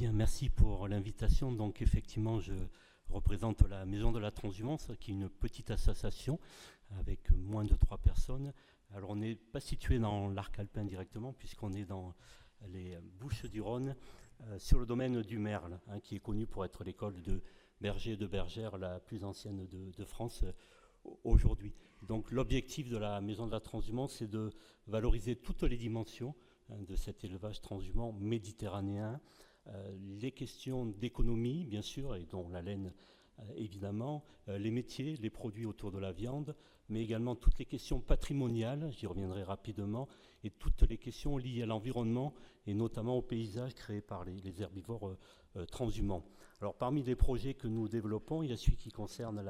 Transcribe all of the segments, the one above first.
Bien, merci pour l'invitation. Donc effectivement, je représente la Maison de la Transhumance, qui est une petite association avec moins de 3 personnes. Alors on n'est pas situé dans l'arc alpin directement, puisqu'on est dans les Bouches-du-Rhône, sur le domaine du Merle, qui est connu pour être l'école de bergers et de bergères la plus ancienne de France aujourd'hui. Donc l'objectif de la Maison de la Transhumance, c'est de valoriser toutes les dimensions de cet élevage transhumant méditerranéen, les questions d'économie, bien sûr, et dont la laine, évidemment, les métiers, les produits autour de la viande, mais également toutes les questions patrimoniales, j'y reviendrai rapidement, et toutes les questions liées à l'environnement, et notamment au paysage créé par les herbivores transhumants. Alors, parmi les projets que nous développons, il y a celui qui concerne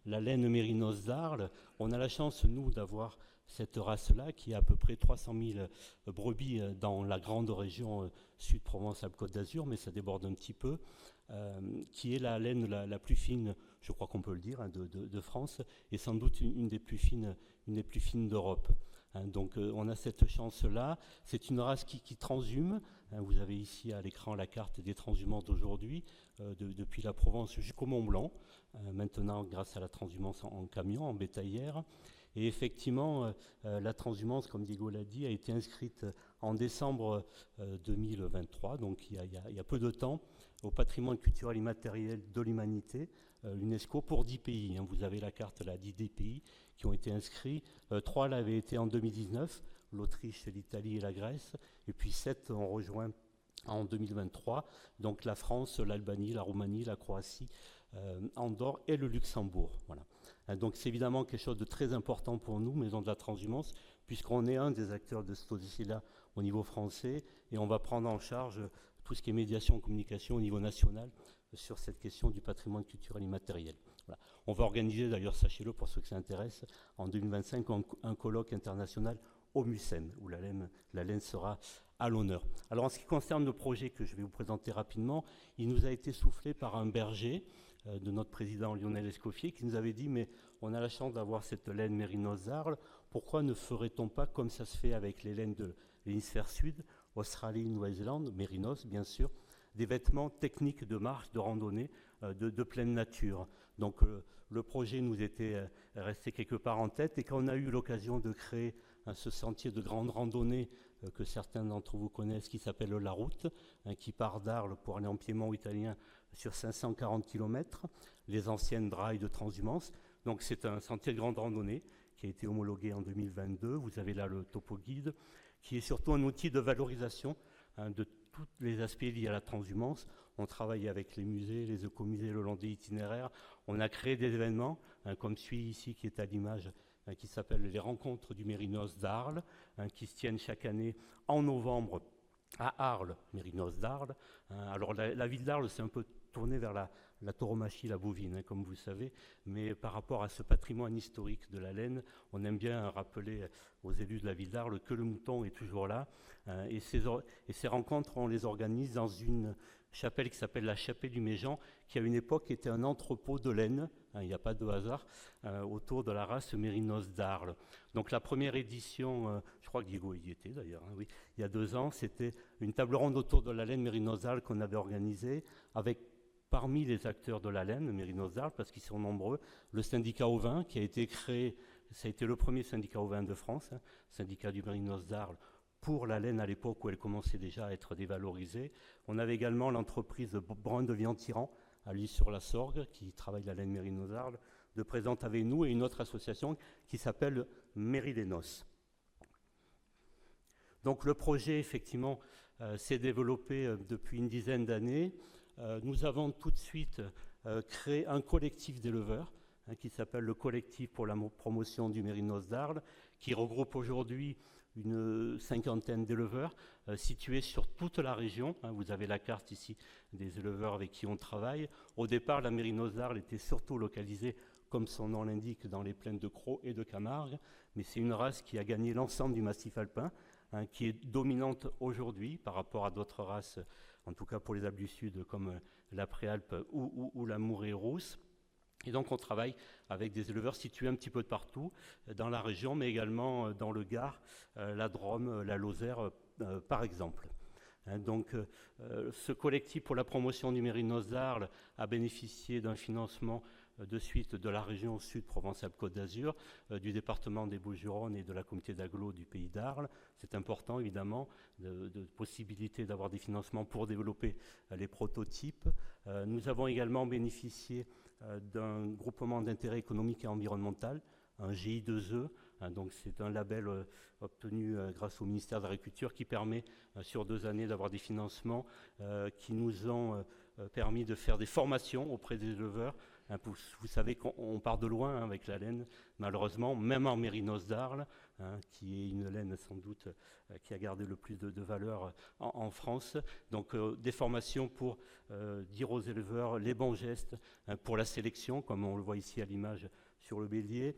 la laine mérinos d'Arles. On a la chance, nous, d'avoir cette race-là, qui a à peu près 300 000 brebis dans la grande région Sud-Provence-Alpes-Côte d'Azur, mais ça déborde un petit peu, qui est la laine la plus fine, je crois qu'on peut le dire, de France, et sans doute une des plus fines d'Europe. Donc on a cette chance-là. C'est une race qui transhume. Vous avez ici à l'écran la carte des transhumants d'aujourd'hui, depuis la Provence jusqu'au Mont-Blanc, maintenant grâce à la transhumance en camion, en bétaillère. Et effectivement, la transhumance, comme Diego l'a dit, a été inscrite en décembre 2023, donc il y a peu de temps, au patrimoine culturel immatériel de l'humanité, l'UNESCO, pour 10 pays. Vous avez la carte là, 10 pays qui ont été inscrits. 3 l'avaient été en 2019, l'Autriche, l'Italie et la Grèce, et puis 7 ont rejoint en 2023, donc la France, l'Albanie, la Roumanie, la Croatie, Andorre et le Luxembourg. Voilà. Donc c'est évidemment quelque chose de très important pour nous, Maison de la Transhumance, puisqu'on est un des acteurs de ce dossier-là au niveau français, et on va prendre en charge tout ce qui est médiation, communication au niveau national sur cette question du patrimoine culturel immatériel. Voilà. On va organiser, d'ailleurs, sachez-le pour ceux que ça intéresse, en 2025, un colloque international au MUSEM, où la laine sera à l'honneur. Alors en ce qui concerne le projet que je vais vous présenter rapidement, il nous a été soufflé par un berger de notre président Lionel Escoffier, qui nous avait dit, mais on a la chance d'avoir cette laine mérinos d'Arles, pourquoi ne ferait-on pas, comme ça se fait avec les laines de l'hémisphère sud, Australie, Nouvelle-Zélande, mérinos bien sûr, des vêtements techniques de marche, de randonnée, de pleine nature. Donc le projet nous était resté quelque part en tête, et quand on a eu l'occasion de créer ce sentier de grande randonnée que certains d'entre vous connaissent, qui s'appelle la route, qui part d'Arles pour aller en Piémont italien sur 540 km, les anciennes drailles de transhumance. Donc c'est un sentier de grande randonnée qui a été homologué en 2022. Vous avez là le topo guide, qui est surtout un outil de valorisation de tous les aspects liés à la transhumance. On travaille avec les musées, les écomusées le long des itinéraires. On a créé des événements, comme celui ici qui est à l'image, qui s'appelle les rencontres du Mérinos d'Arles, qui se tiennent chaque année en novembre à Arles, Mérinos d'Arles. Alors la ville d'Arles, c'est un peu tourné vers la tauromachie, la bovine, comme vous savez, mais par rapport à ce patrimoine historique de la laine, on aime bien rappeler aux élus de la ville d'Arles que le mouton est toujours là, et ces rencontres, on les organise dans une chapelle qui s'appelle la chapelle du Méjean, qui à une époque était un entrepôt de laine, il n'y a pas de hasard, autour de la race mérinos d'Arles. Donc la première édition, je crois que Diego y était d'ailleurs, oui, il y a 2 ans, c'était une table ronde autour de la laine mérinos d'Arles qu'on avait organisée, avec parmi les acteurs de la laine, mérinos d'Arles, parce qu'ils sont nombreux, le syndicat ovin qui a été créé, ça a été le premier syndicat ovin de France, syndicat du mérinos d'Arles, pour la laine à l'époque où elle commençait déjà à être dévalorisée. On avait également l'entreprise Brun de Vian-Tyran, à l'Île-sur-la-Sorgue, qui travaille la laine mérinos d'Arles, de présente avec nous, et une autre association qui s'appelle Mérilénos. Donc le projet, effectivement, s'est développé depuis une dizaine d'années. Nous avons tout de suite créé un collectif d'éleveurs qui s'appelle le collectif pour la promotion du mérinos d'Arles, qui regroupe aujourd'hui une 50aine d'éleveurs situés sur toute la région. Vous avez la carte ici des éleveurs avec qui on travaille. Au départ, la mérinos d'Arles était surtout localisée, comme son nom l'indique, dans les plaines de Crau et de Camargue, mais c'est une race qui a gagné l'ensemble du massif alpin, qui est dominante aujourd'hui par rapport à d'autres races, en tout cas pour les Alpes du Sud, comme la Préalpe ou la Mourée rousse. Et donc on travaille avec des éleveurs situés un petit peu de partout dans la région, mais également dans le Gard, la Drôme, la Lozère, par exemple. Donc, ce collectif pour la promotion du mérinos d'Arles a bénéficié d'un financement de suite de la région Sud Provence-Alpes-Côte d'Azur, du département des Bouches-du-Rhône et de la communauté d'agglo du pays d'Arles. C'est important, évidemment, de possibilité d'avoir des financements pour développer les prototypes. Nous avons également bénéficié d'un groupement d'intérêt économique et environnemental, un GI2E, donc c'est un label obtenu grâce au ministère de l'Agriculture qui permet sur 2 années d'avoir des financements qui nous ont permis de faire des formations auprès des éleveurs. Vous savez qu'on part de loin avec la laine, malheureusement, même en mérinos d'Arles, qui est une laine sans doute qui a gardé le plus de valeur en France. Donc des formations pour dire aux éleveurs les bons gestes pour la sélection, comme on le voit ici à l'image sur le bélier,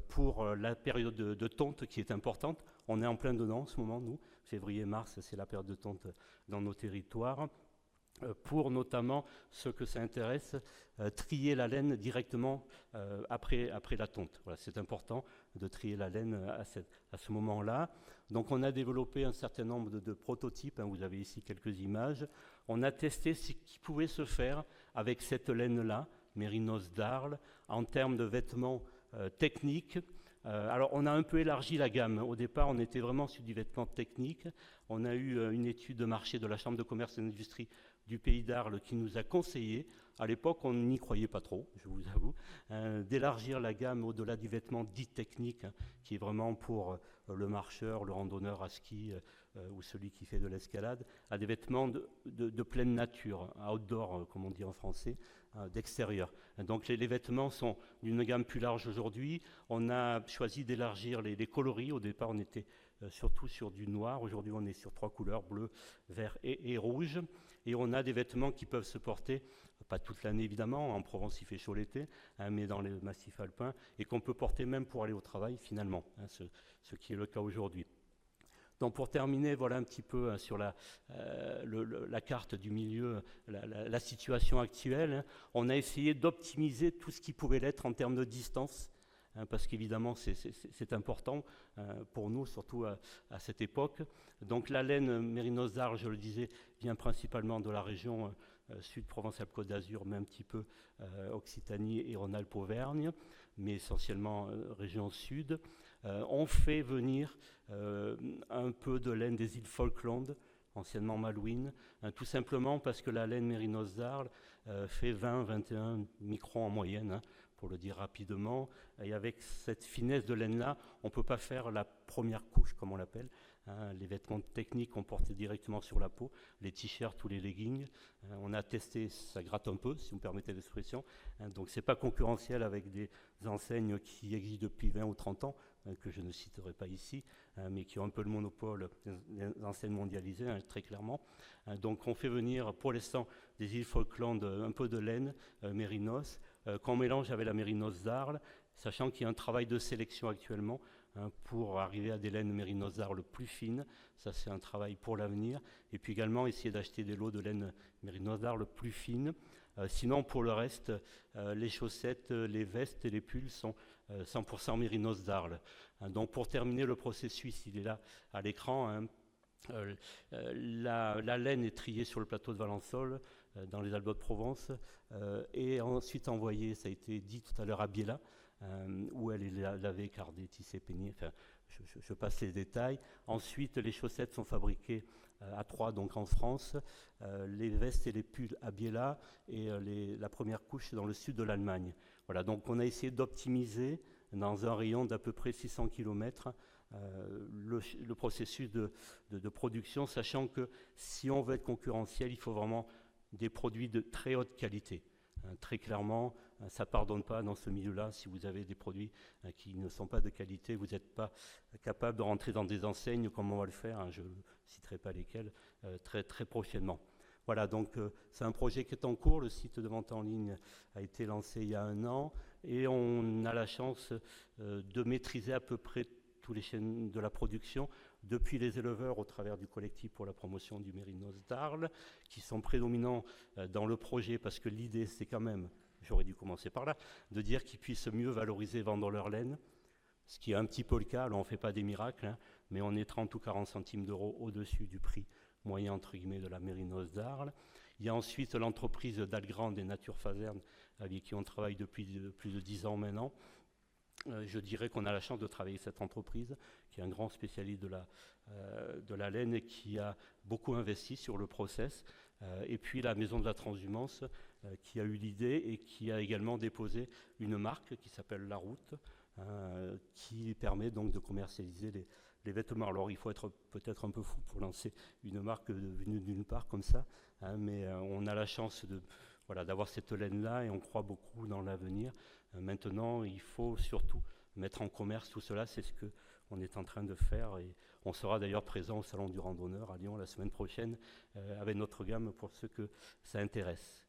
pour la période de tonte qui est importante. On est en plein dedans en ce moment, nous. Février-mars, c'est la période de tonte dans nos territoires. Pour notamment ceux que ça intéresse, trier la laine directement après la tonte. Voilà, c'est important de trier la laine à ce moment-là. Donc on a développé un certain nombre de prototypes, vous avez ici quelques images. On a testé ce qui pouvait se faire avec cette laine-là, mérinos d'Arles, en termes de vêtements techniques. Alors on a un peu élargi la gamme. Au départ, on était vraiment sur du vêtement technique. On a eu une étude de marché de la Chambre de commerce et d'industrie du pays d'Arles qui nous a conseillé, à l'époque on n'y croyait pas trop, je vous avoue, d'élargir la gamme au-delà du vêtement dit technique, qui est vraiment pour le marcheur, le randonneur à ski ou celui qui fait de l'escalade, à des vêtements de pleine nature, outdoor comme on dit en français, d'extérieur. Donc les vêtements sont d'une gamme plus large aujourd'hui. On a choisi d'élargir les coloris. Au départ on était surtout sur du noir. Aujourd'hui, on est sur 3 couleurs, bleu, vert et rouge. Et on a des vêtements qui peuvent se porter, pas toute l'année évidemment, en Provence il fait chaud l'été, mais dans les massifs alpins, et qu'on peut porter même pour aller au travail finalement, ce qui est le cas aujourd'hui. Donc pour terminer, voilà un petit peu sur la carte du milieu, la situation actuelle. On a essayé d'optimiser tout ce qui pouvait l'être en termes de distance, parce qu'évidemment c'est important pour nous, surtout à cette époque. Donc la laine mérinos d'Arles, je le disais, vient principalement de la région Sud Provence-Alpes-Côte d'Azur, mais un petit peu Occitanie et Rhône-Alpes-Auvergne, mais essentiellement région Sud. On fait venir un peu de laine des îles Falkland, anciennement Malouine, tout simplement parce que la laine mérinos d'Arles fait 20-21 microns en moyenne, pour le dire rapidement, et avec cette finesse de laine-là, on ne peut pas faire la première couche, comme on l'appelle. Les vêtements techniques qu'on porte directement sur la peau, les t-shirts ou les leggings. On a testé, ça gratte un peu, si vous me permettez l'expression. Donc ce n'est pas concurrentiel avec des enseignes qui existent depuis 20 ou 30 ans, que je ne citerai pas ici, mais qui ont un peu le monopole des enseignes mondialisées, très clairement. Donc on fait venir, pour l'instant, des îles Falkland, un peu de laine, mérinos, qu'on mélange avec la mérinos d'Arles, sachant qu'il y a un travail de sélection actuellement pour arriver à des laines mérinos d'Arles plus fines. Ça, c'est un travail pour l'avenir. Et puis également, essayer d'acheter des lots de laine mérinos d'Arles plus fines. Sinon, pour le reste, les chaussettes, les vestes et les pulls sont 100% mérinos d'Arles. Donc, pour terminer le processus, il est là à l'écran. La laine est triée sur le plateau de Valençol, dans les Alpes-de-Provence, et ensuite envoyée, ça a été dit tout à l'heure, à Biella, où elle est lavée, cardée, tissée, peignée. Enfin, je passe les détails. Ensuite, les chaussettes sont fabriquées à Troyes, donc en France, les vestes et les pulls à Biella, et la première couche dans le sud de l'Allemagne. Voilà, donc on a essayé d'optimiser dans un rayon d'à peu près 600 km le processus de production, sachant que si on veut être concurrentiel, il faut vraiment des produits de très haute qualité. Très clairement, ça ne pardonne pas dans ce milieu-là. Si vous avez des produits qui ne sont pas de qualité, vous n'êtes pas capable de rentrer dans des enseignes comme on va le faire, je ne citerai pas lesquelles, très, très prochainement. Voilà, donc c'est un projet qui est en cours. Le site de vente en ligne a été lancé il y a 1 an et on a la chance de maîtriser à peu près tous les chaînes de la production, depuis les éleveurs au travers du collectif pour la promotion du mérinos d'Arles, qui sont prédominants dans le projet, parce que l'idée c'est quand même, j'aurais dû commencer par là, de dire qu'ils puissent mieux valoriser, vendre leur laine, ce qui est un petit peu le cas. Alors on ne fait pas des miracles, mais on est 30 ou 40 centimes d'euros au-dessus du prix moyen entre guillemets de la Mérinos d'Arles. Il y a ensuite l'entreprise d'Algrande et Nature Faserne, avec qui on travaille depuis plus de 10 ans maintenant. Je dirais qu'on a la chance de travailler avec cette entreprise, qui est un grand spécialiste de la laine et qui a beaucoup investi sur le process. Et puis la Maison de la Transhumance, qui a eu l'idée et qui a également déposé une marque qui s'appelle La Route, qui permet donc de commercialiser les vêtements. Alors il faut être peut-être un peu fou pour lancer une marque venue d'une part comme ça, mais on a la chance d'avoir cette laine-là et on croit beaucoup dans l'avenir. Maintenant, il faut surtout mettre en commerce tout cela, c'est ce qu'on est en train de faire et on sera d'ailleurs présent au Salon du Randonneur à Lyon la semaine prochaine avec notre gamme pour ceux que ça intéresse.